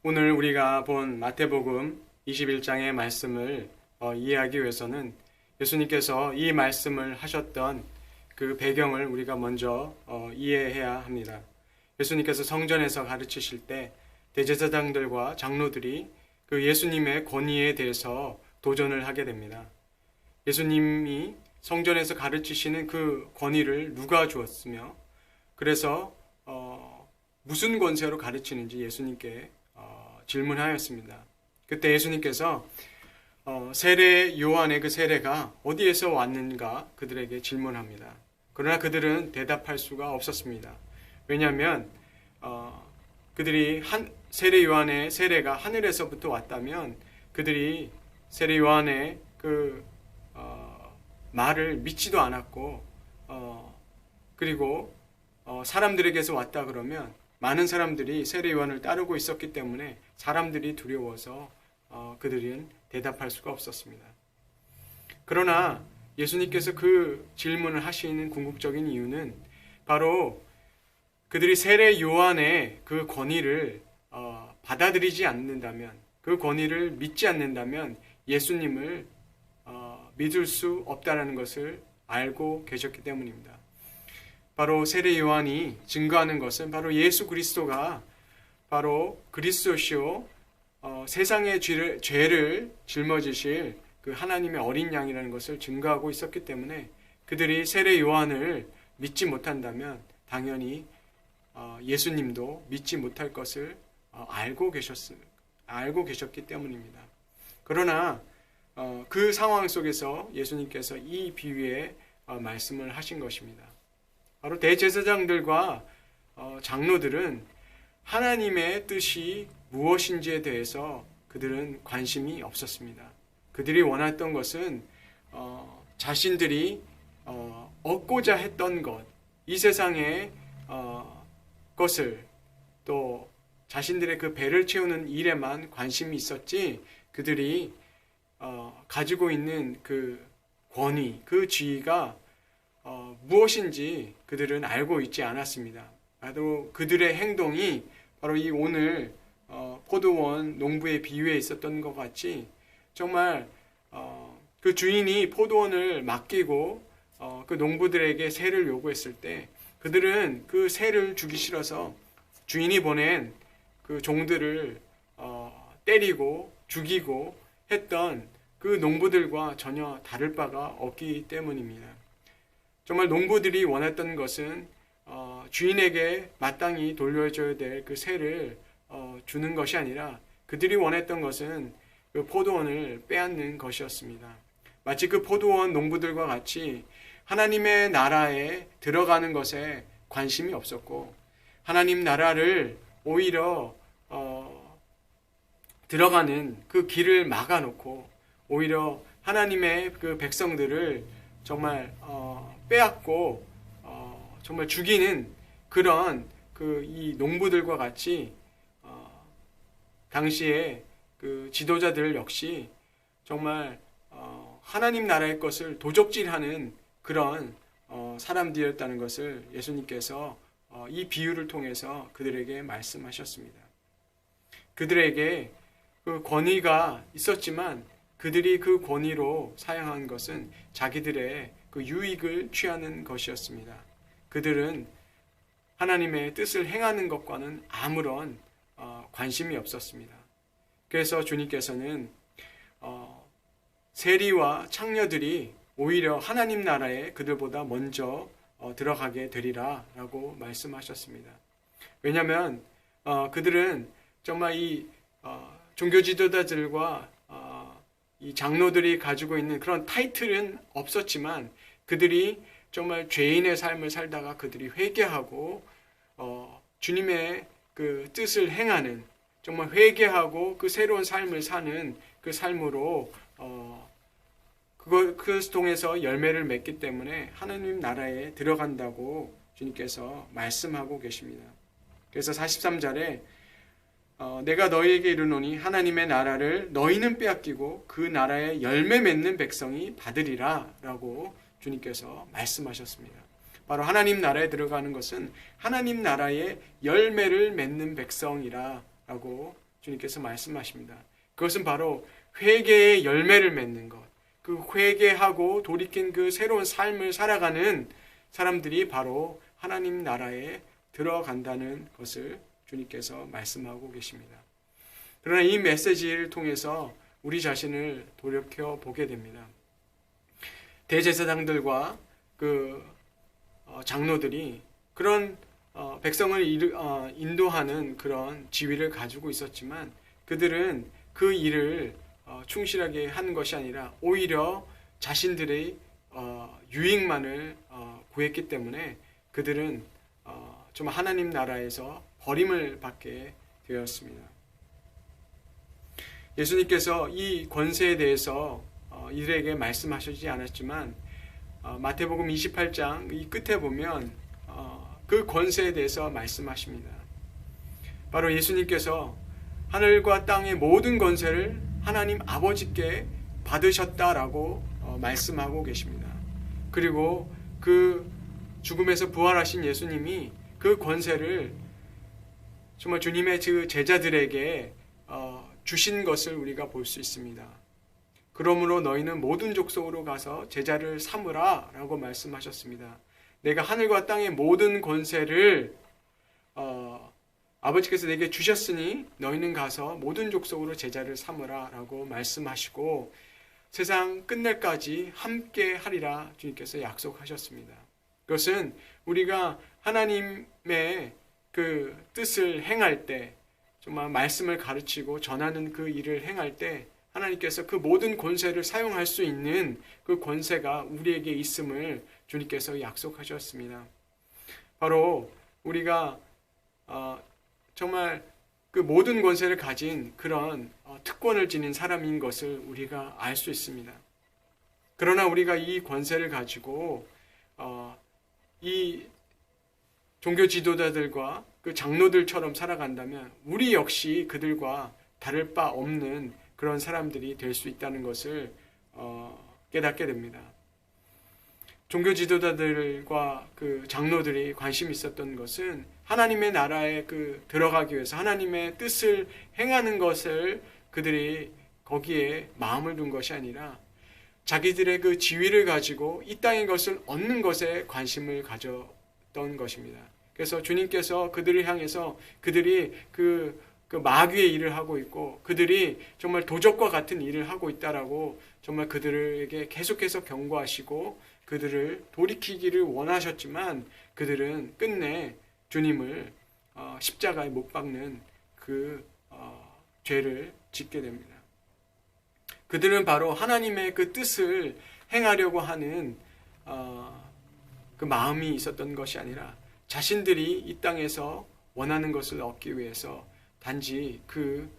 오늘 우리가 본 마태복음 21장의 말씀을 이해하기 위해서는 예수님께서 이 말씀을 하셨던 그 배경을 우리가 먼저 이해해야 합니다. 예수님께서 성전에서 가르치실 때 대제사장들과 장로들이 그 예수님의 권위에 대해서 도전을 하게 됩니다. 예수님이 성전에서 가르치시는 그 권위를 누가 주었으며 그래서 무슨 권세로 가르치는지 예수님께 질문하였습니다. 그때 예수님께서 세례 요한의 그 세례가 어디에서 왔는가 그들에게 질문합니다. 그러나 그들은 대답할 수가 없었습니다. 왜냐하면 그들이 세례 요한의 세례가 하늘에서부터 왔다면 그들이 세례 요한의 그 말을 믿지도 않았고 그리고 사람들에게서 왔다 그러면 많은 사람들이 세례 요한을 따르고 있었기 때문에 사람들이 두려워서 그들은 대답할 수가 없었습니다. 그러나 예수님께서 그 질문을 하시는 궁극적인 이유는 바로 그들이 세례 요한의 그 권위를 받아들이지 않는다면, 그 권위를 믿지 않는다면 예수님을 믿을 수 없다라는 것을 알고 계셨기 때문입니다. 바로 세례 요한이 증거하는 것은 바로 예수 그리스도가 바로 그리스도시요 세상의 죄를 짊어지실 그 하나님의 어린 양이라는 것을 증거하고 있었기 때문에 그들이 세례 요한을 믿지 못한다면 당연히 예수님도 믿지 못할 것을 알고 계셨기 때문입니다. 그러나 그 상황 속에서 예수님께서 이 비유의 말씀을 하신 것입니다. 바로 대제사장들과 장로들은 하나님의 뜻이 무엇인지에 대해서 그들은 관심이 없었습니다. 그들이 원했던 것은 자신들이 얻고자 했던 것, 이 세상의 것을 또 자신들의 그 배를 채우는 일에만 관심이 있었지 그들이 가지고 있는 그 권위, 그 지위가 무엇인지 그들은 알고 있지 않았습니다. 바로 그들의 행동이 바로 이 오늘 포도원 농부의 비유에 있었던 것 같이 정말 그 주인이 포도원을 맡기고 그 농부들에게 세를 요구했을 때 그들은 그 세를 주기 싫어서 주인이 보낸 그 종들을 때리고 죽이고 했던 그 농부들과 전혀 다를 바가 없기 때문입니다. 정말 농부들이 원했던 것은 주인에게 마땅히 돌려줘야 될 그 세를 주는 것이 아니라 그들이 원했던 것은 그 포도원을 빼앗는 것이었습니다. 마치 그 포도원 농부들과 같이 하나님의 나라에 들어가는 것에 관심이 없었고 하나님 나라를 오히려 들어가는 그 길을 막아놓고 오히려 하나님의 그 백성들을 정말 빼앗고 정말 죽이는 그런 그 이 농부들과 같이 당시에 그 지도자들 역시 정말 하나님 나라의 것을 도적질하는 그런 사람들이었다는 것을 예수님께서 이 비유를 통해서 그들에게 말씀하셨습니다. 그들에게 그 권위가 있었지만 그들이 그 권위로 사용한 것은 자기들의 그 유익을 취하는 것이었습니다. 그들은 하나님의 뜻을 행하는 것과는 아무런 관심이 없었습니다. 그래서 주님께서는 세리와 창녀들이 오히려 하나님 나라에 그들보다 먼저 들어가게 되리라 라고 말씀하셨습니다. 왜냐하면 그들은 정말 이 종교 지도자들과 이 장로들이 가지고 있는 그런 타이틀은 없었지만 그들이 정말 죄인의 삶을 살다가 그들이 회개하고 주님의 그 뜻을 행하는 정말 회개하고 그 새로운 삶을 사는 그 삶으로 그것을 통해서 열매를 맺기 때문에 하나님 나라에 들어간다고 주님께서 말씀하고 계십니다. 그래서 43절에 내가 너희에게 이르노니 하나님의 나라를 너희는 빼앗기고 그 나라에 열매 맺는 백성이 받으리라 라고 주님께서 말씀하셨습니다. 바로 하나님 나라에 들어가는 것은 하나님 나라의 열매를 맺는 백성이라 라고 주님께서 말씀하십니다. 그것은 바로 회개의 열매를 맺는 것, 그 회개하고 돌이킨 그 새로운 삶을 살아가는 사람들이 바로 하나님 나라에 들어간다는 것을 주님께서 말씀하고 계십니다. 그러나 이 메시지를 통해서 우리 자신을 돌이켜 보게 됩니다. 대제사장들과 그 장로들이 그런 백성을 인도하는 그런 지위를 가지고 있었지만 그들은 그 일을 충실하게 하는 것이 아니라 오히려 자신들의 유익만을 구했기 때문에 그들은 정말 하나님 나라에서 버림을 받게 되었습니다. 예수님께서 이 권세에 대해서 이들에게 말씀하시지 않았지만 마태복음 28장 이 끝에 보면 그 권세에 대해서 말씀하십니다. 바로 예수님께서 하늘과 땅의 모든 권세를 하나님 아버지께 받으셨다라고 말씀하고 계십니다. 그리고 그 죽음에서 부활하신 예수님이 그 권세를 정말 주님의 그 제자들에게 주신 것을 우리가 볼 수 있습니다. 그러므로 너희는 모든 족속으로 가서 제자를 삼으라 라고 말씀하셨습니다. 내가 하늘과 땅의 모든 권세를 아버지께서 내게 주셨으니 너희는 가서 모든 족속으로 제자를 삼으라 라고 말씀하시고 세상 끝날까지 함께 하리라 주님께서 약속하셨습니다. 그것은 우리가 하나님의 그 뜻을 행할 때 정말 말씀을 가르치고 전하는 그 일을 행할 때 하나님께서 그 모든 권세를 사용할 수 있는 그 권세가 우리에게 있음을 주님께서 약속하셨습니다. 바로 우리가 정말 그 모든 권세를 가진 그런 특권을 지닌 사람인 것을 우리가 알 수 있습니다. 그러나 우리가 이 권세를 가지고 이 종교 지도자들과 그 장로들처럼 살아간다면 우리 역시 그들과 다를 바 없는 그런 사람들이 될 수 있다는 것을 깨닫게 됩니다. 종교 지도자들과 그 장로들이 관심이 있었던 것은 하나님의 나라에 들어가기 위해서 하나님의 뜻을 행하는 것을 그들이 거기에 마음을 둔 것이 아니라 자기들의 그 지위를 가지고 이 땅의 것을 얻는 것에 관심을 가졌던 것입니다. 그래서 주님께서 그들을 향해서 그들이 그 마귀의 일을 하고 있고 그들이 정말 도적과 같은 일을 하고 있다라고 정말 그들에게 계속해서 경고하시고 그들을 돌이키기를 원하셨지만 그들은 끝내 주님을 십자가에 못 박는 그 죄를 짓게 됩니다. 그들은 바로 하나님의 그 뜻을 행하려고 하는 그 마음이 있었던 것이 아니라 자신들이 이 땅에서 원하는 것을 얻기 위해서 단지 그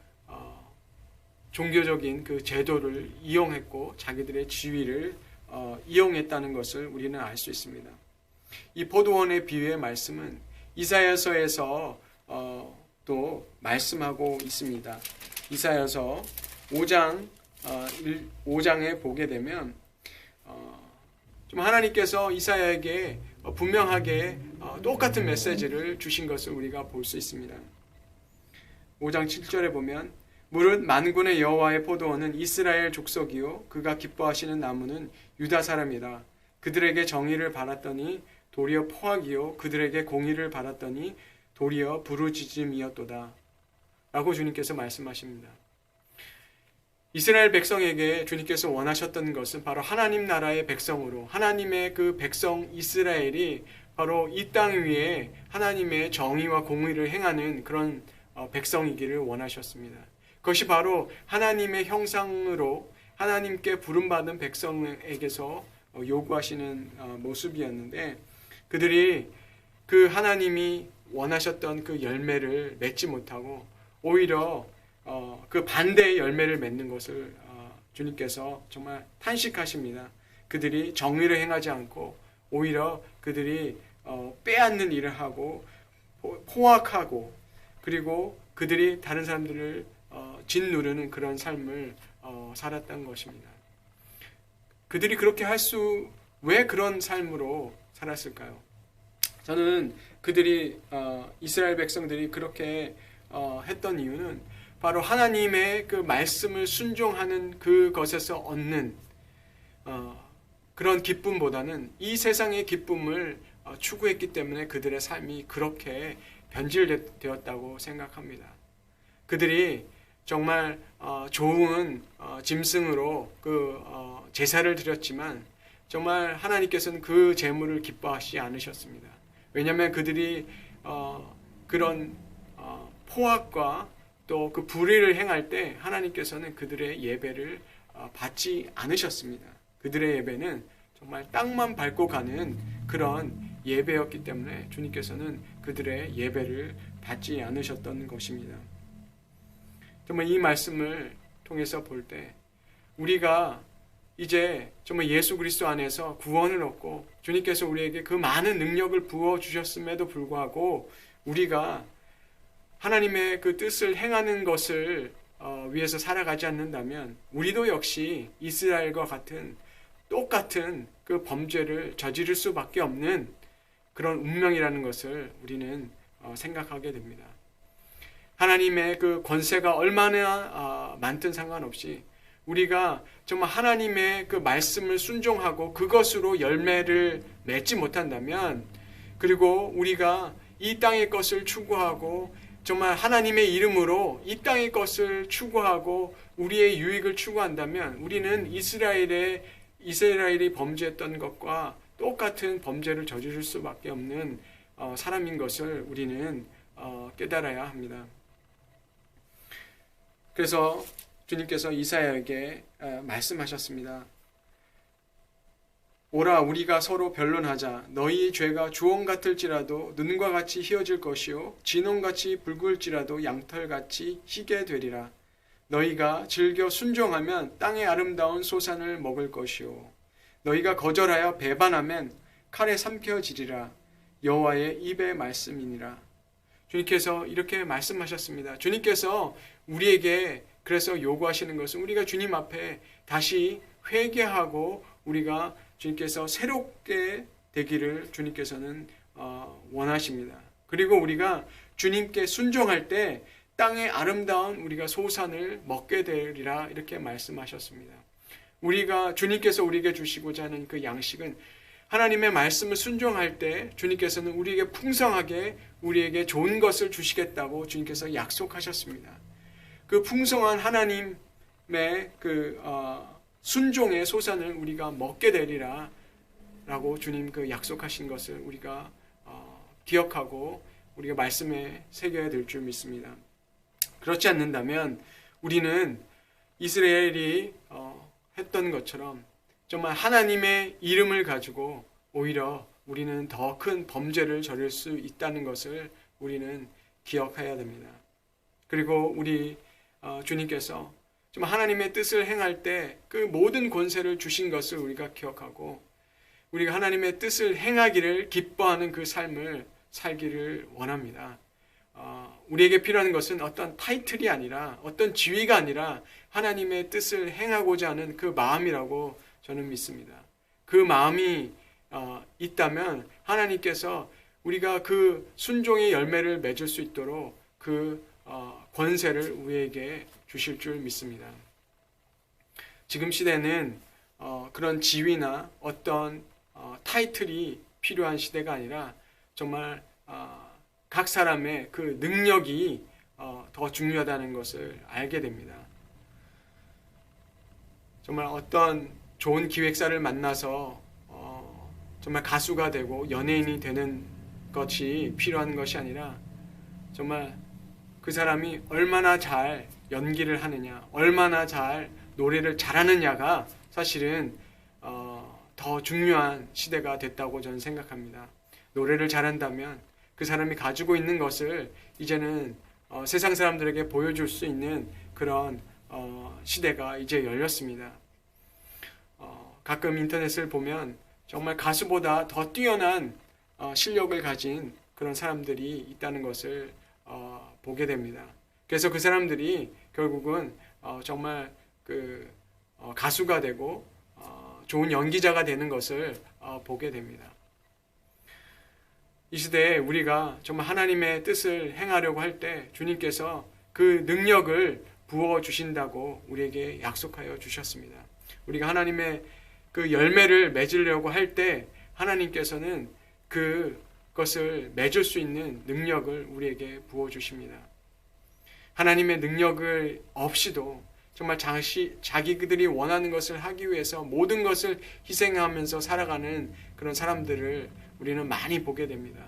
종교적인 그 제도를 이용했고 자기들의 지위를 이용했다는 것을 우리는 알 수 있습니다. 이 포도원의 비유의 말씀은 이사야서에서 또 말씀하고 있습니다. 이사야서 5장에 보게 되면 좀 하나님께서 이사야에게 분명하게 똑같은 메시지를 주신 것을 우리가 볼 수 있습니다. 5장 7절에 보면 무릇 만군의 여호와의 포도원은 이스라엘 족속이요 그가 기뻐하시는 나무는 유다 사람이라. 그들에게 정의를 바랐더니 도리어 포악이요 그들에게 공의를 바랐더니 도리어 부르짖음이었도다 라고 주님께서 말씀하십니다. 이스라엘 백성에게 주님께서 원하셨던 것은 바로 하나님 나라의 백성으로 하나님의 그 백성 이스라엘이 바로 이 땅 위에 하나님의 정의와 공의를 행하는 그런 백성이기를 원하셨습니다. 그것이 바로 하나님의 형상으로 하나님께 부름받은 백성에게서 요구하시는 모습이었는데 그들이 그 하나님이 원하셨던 그 열매를 맺지 못하고 오히려 그 반대의 열매를 맺는 것을 주님께서 정말 탄식하십니다. 그들이 정의를 행하지 않고 오히려 그들이 빼앗는 일을 하고 포악하고 그리고 그들이 다른 사람들을 짓누르는 그런 삶을 살았던 것입니다. 그들이 그렇게 왜 그런 삶으로 살았을까요? 저는 그들이 이스라엘 백성들이 그렇게 했던 이유는 바로 하나님의 그 말씀을 순종하는 그것에서 얻는 그런 기쁨보다는 이 세상의 기쁨을 추구했기 때문에 그들의 삶이 그렇게 변질되었다고 생각합니다. 그들이 정말 좋은 짐승으로 그 제사를 드렸지만 정말 하나님께서는 그 제물을 기뻐하시지 않으셨습니다. 왜냐하면 그들이 그런 포악과 또 그 불의를 행할 때 하나님께서는 그들의 예배를 받지 않으셨습니다. 그들의 예배는 정말 땅만 밟고 가는 그런 예배였기 때문에 주님께서는 그들의 예배를 받지 않으셨던 것입니다. 정말 이 말씀을 통해서 볼 때 우리가 이제 정말 예수 그리스도 안에서 구원을 얻고 주님께서 우리에게 그 많은 능력을 부어주셨음에도 불구하고 우리가 하나님의 그 뜻을 행하는 것을 위해서 살아가지 않는다면 우리도 역시 이스라엘과 같은 똑같은 그 범죄를 저지를 수밖에 없는 그런 운명이라는 것을 우리는 생각하게 됩니다. 하나님의 그 권세가 얼마나 많든 상관없이 우리가 정말 하나님의 그 말씀을 순종하고 그것으로 열매를 맺지 못한다면, 그리고 우리가 이 땅의 것을 추구하고 정말 하나님의 이름으로 이 땅의 것을 추구하고 우리의 유익을 추구한다면 우리는 이스라엘이 범죄했던 것과 똑같은 범죄를 저지를 수밖에 없는 사람인 것을 우리는 깨달아야 합니다. 그래서 주님께서 이사야에게 말씀하셨습니다. 오라, 우리가 서로 변론하자. 너희의 죄가 주홍 같을지라도 눈과 같이 희어질 것이요 진홍같이 붉을지라도 양털같이 희게 되리라. 너희가 즐겨 순종하면 땅의 아름다운 소산을 먹을 것이요 너희가 거절하여 배반하면 칼에 삼켜지리라. 여호와의 입의 말씀이니라. 주님께서 이렇게 말씀하셨습니다. 주님께서 우리에게 그래서 요구하시는 것은 우리가 주님 앞에 다시 회개하고 우리가 주님께서 새롭게 되기를 주님께서는 원하십니다. 그리고 우리가 주님께 순종할 때 땅의 아름다운 우리가 소산을 먹게 되리라 이렇게 말씀하셨습니다. 우리가 주님께서 우리에게 주시고자 하는 그 양식은 하나님의 말씀을 순종할 때 주님께서는 우리에게 풍성하게 우리에게 좋은 것을 주시겠다고 주님께서 약속하셨습니다. 그 풍성한 하나님의 그 순종의 소산을 우리가 먹게 되리라 라고 주님 그 약속하신 것을 우리가 기억하고 우리가 말씀에 새겨야 될 줄 믿습니다. 그렇지 않는다면 우리는 이스라엘이 했던 것처럼 정말 하나님의 이름을 가지고 오히려 우리는 더 큰 범죄를 저질 수 있다는 것을 우리는 기억해야 됩니다. 그리고 우리 주님께서 정말 하나님의 뜻을 행할 때 그 모든 권세를 주신 것을 우리가 기억하고 우리가 하나님의 뜻을 행하기를 기뻐하는 그 삶을 살기를 원합니다. 우리에게 필요한 것은 어떤 타이틀이 아니라 어떤 지위가 아니라 하나님의 뜻을 행하고자 하는 그 마음이라고 저는 믿습니다. 그 마음이 있다면 하나님께서 우리가 그 순종의 열매를 맺을 수 있도록 그 권세를 우리에게 주실 줄 믿습니다. 지금 시대는 그런 지위나 어떤 타이틀이 필요한 시대가 아니라 정말 각 사람의 그 능력이 더 중요하다는 것을 알게 됩니다. 정말 어떤 좋은 기획사를 만나서 정말 가수가 되고 연예인이 되는 것이 필요한 것이 아니라 정말 그 사람이 얼마나 잘 연기를 하느냐, 얼마나 잘 노래를 잘하느냐가 사실은 더 중요한 시대가 됐다고 저는 생각합니다. 노래를 잘한다면 그 사람이 가지고 있는 것을 이제는 세상 사람들에게 보여줄 수 있는 그런 시대가 이제 열렸습니다. 가끔 인터넷을 보면 정말 가수보다 더 뛰어난 실력을 가진 그런 사람들이 있다는 것을 보게 됩니다. 그래서 그 사람들이 결국은 정말 그 가수가 되고 좋은 연기자가 되는 것을 보게 됩니다. 이 시대에 우리가 정말 하나님의 뜻을 행하려고 할 때 주님께서 그 능력을 부어 주신다고 우리에게 약속하여 주셨습니다. 우리가 하나님의 그 열매를 맺으려고 할 때 하나님께서는 그것을 맺을 수 있는 능력을 우리에게 부어 주십니다. 하나님의 능력을 없이도 정말 자기들이 원하는 것을 하기 위해서 모든 것을 희생하면서 살아가는 그런 사람들을 우리는 많이 보게 됩니다.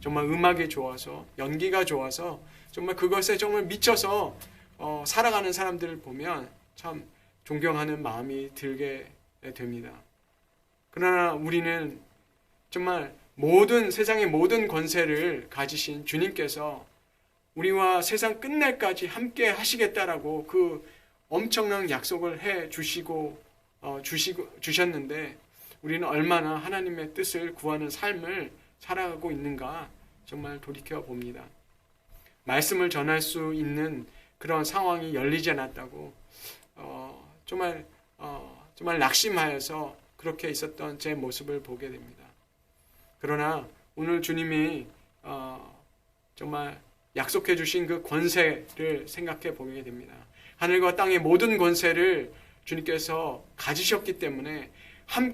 정말 음악이 좋아서, 연기가 좋아서 정말 그것에 정말 미쳐서 살아가는 사람들을 보면 참 존경하는 마음이 들게 됩니다. 그러나 우리는 정말 세상의 모든 권세를 가지신 주님께서 우리와 세상 끝날까지 함께 하시겠다라고 그 엄청난 약속을 해 주셨는데 우리는 얼마나 하나님의 뜻을 구하는 삶을 살아가고 있는가 정말 돌이켜 봅니다. 말씀을 전할 수 있는 그런 상황이 열리지 않았다고 정말 낙심하여서 그렇게 있었던 제 모습을 보게 됩니다. 그러나 오늘 주님이 정말 약속해 주신 그 권세를 생각해 보게 됩니다. 하늘과 땅의 모든 권세를 주님께서 가지셨기 때문에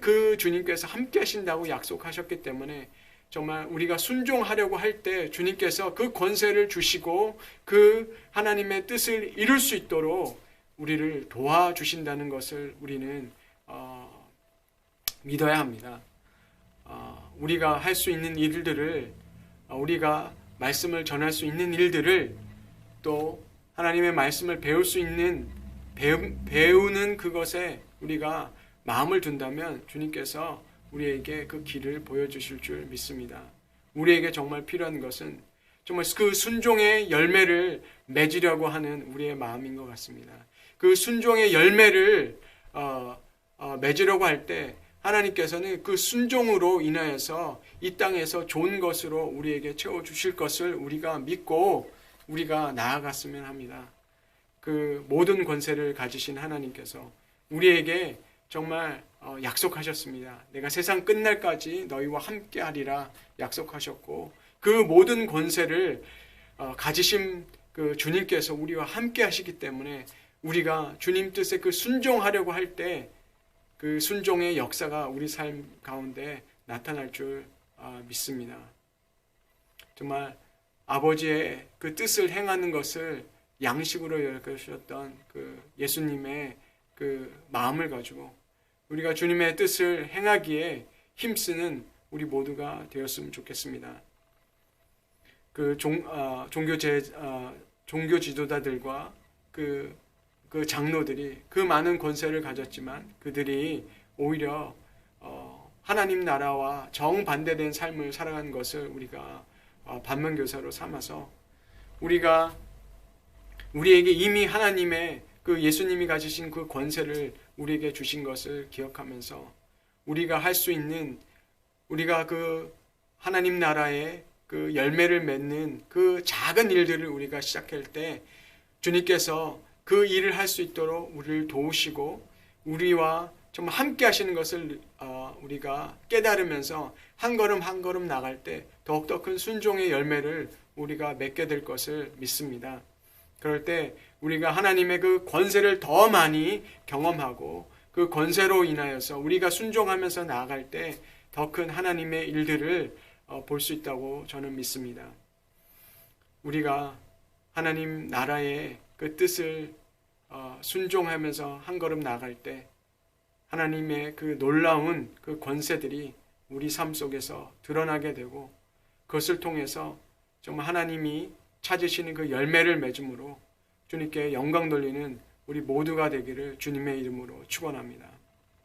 그 주님께서 함께 하신다고 약속하셨기 때문에 정말 우리가 순종하려고 할 때 주님께서 그 권세를 주시고 그 하나님의 뜻을 이룰 수 있도록 우리를 도와주신다는 것을 우리는 믿어야 합니다. 우리가 할 수 있는 일들을 우리가 말씀을 전할 수 있는 일들을 또 하나님의 말씀을 배울 수 있는 배우는 그것에 우리가 마음을 둔다면 주님께서 우리에게 그 길을 보여주실 줄 믿습니다. 우리에게 정말 필요한 것은 정말 그 순종의 열매를 맺으려고 하는 우리의 마음인 것 같습니다. 그 순종의 열매를 맺으려고 할 때 하나님께서는 그 순종으로 인하여서 이 땅에서 좋은 것으로 우리에게 채워주실 것을 우리가 믿고 우리가 나아갔으면 합니다. 그 모든 권세를 가지신 하나님께서 우리에게 정말 약속하셨습니다. 내가 세상 끝날까지 너희와 함께 하리라 약속하셨고 그 모든 권세를 가지신 그 주님께서 우리와 함께 하시기 때문에 우리가 주님 뜻에 그 순종하려고 할 때 그 순종의 역사가 우리 삶 가운데 나타날 줄 믿습니다. 정말 아버지의 그 뜻을 행하는 것을 양식으로 여기셨던 그 예수님의 그 마음을 가지고 우리가 주님의 뜻을 행하기에 힘쓰는 우리 모두가 되었으면 좋겠습니다. 그 종교 지도자들과 그 장로들이 그 많은 권세를 가졌지만 그들이 오히려 하나님 나라와 정반대된 삶을 살아간 것을 우리가 반면교사로 삼아서 우리에게 이미 하나님의 그 예수님이 가지신 그 권세를 우리에게 주신 것을 기억하면서 우리가 할 수 있는 우리가 그 하나님 나라의 그 열매를 맺는 그 작은 일들을 우리가 시작할 때 주님께서 그 일을 할 수 있도록 우리를 도우시고 우리와 정말 함께 하시는 것을 우리가 깨달으면서 한 걸음 한 걸음 나갈 때 더욱더 큰 순종의 열매를 우리가 맺게 될 것을 믿습니다. 그럴 때 우리가 하나님의 그 권세를 더 많이 경험하고 그 권세로 인하여서 우리가 순종하면서 나아갈 때 더 큰 하나님의 일들을 볼 수 있다고 저는 믿습니다. 우리가 하나님 나라의 그 뜻을 순종하면서 한 걸음 나아갈 때 하나님의 그 놀라운 그 권세들이 우리 삶 속에서 드러나게 되고 그것을 통해서 정말 하나님이 찾으시는 그 열매를 맺음으로 주님께 영광 돌리는 우리 모두가 되기를 주님의 이름으로 축원합니다.